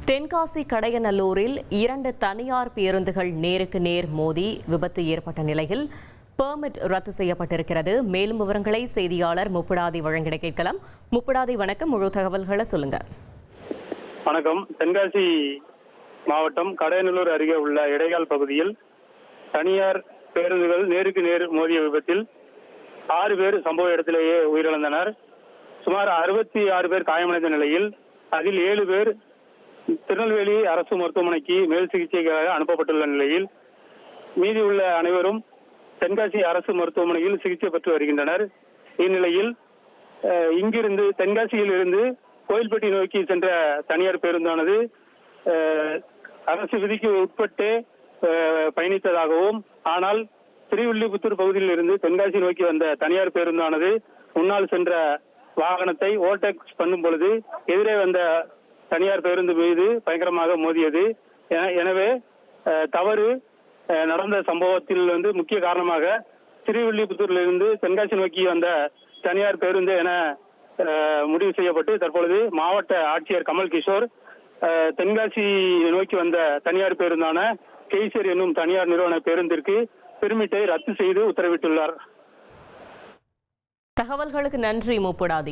தென்காசி கடையநல்லூரில் 2 தனியார் பேருந்துகள் நேருக்கு நேர் மோதி விபத்து ஏற்பட்ட நிலையில் பெர்மிட் ரத்து செய்யப்பட்டிருக்கிறது. மேலும் விவரங்களை செய்தியாளர் முப்புடாதி வழங்கிட கேட்கலாம். முப்புடாதி, வணக்கம். முழு தகவல்களை சொல்லுங்க. வணக்கம். தென்காசி மாவட்டம் கடையநல்லூர் அருகே உள்ள இடைகால் பகுதியில் தனியார் பேருந்துகள் நேருக்கு நேர் மோதிய விபத்தில் 6 பேர் சம்பவ இடத்திலேயே உயிரிழந்தனர். சுமார் 66 பேர் காயமடைந்த நிலையில் அதில் 7 பேர் திருநெல்வேலி அரசு மருத்துவமனைக்கு மேல் சிகிச்சைக்காக அனுப்பப்பட்டுள்ள நிலையில் மீதி உள்ள அனைவரும் தென்காசி அரசு மருத்துவமனையில் சிகிச்சை பெற்று வருகின்றனர். இந்நிலையில் இங்கிருந்து தென்காசியில் இருந்து கோயில்பட்டி நோக்கி சென்ற தனியார் பேருந்தானது அரசு விதிக்கு உட்பட்டு பயணித்ததாகவும், ஆனால் திருவில்லிபுத்தூர் பகுதியில் இருந்து தென்காசி நோக்கி வந்த தனியார் பேருந்தானது முன்னால் சென்ற வாகனத்தை ஓவர்டேக் பண்ணும் பொழுது எதிரே வந்த தனியார் பேருந்து மீது பயங்கரமாக மோதியது. எனவே தவறு நடந்த சம்பவத்தில் முக்கிய காரணமாக திருவில்லிபுத்தூரில் இருந்து தென்காசி நோக்கி வந்த தனியார் பேருந்து என முடிவு செய்யப்பட்டு தற்பொழுது மாவட்ட ஆட்சியர் கமல் கிஷோர் தென்காசி நோக்கி வந்த தனியார் பேருந்தான கேசர் என்னும் தனியார் நிறுவன பேருந்திற்கு பெர்மிட்டை ரத்து செய்து உத்தரவிட்டுள்ளார். தகவல்களுக்கு நன்றி முப்புடாதி.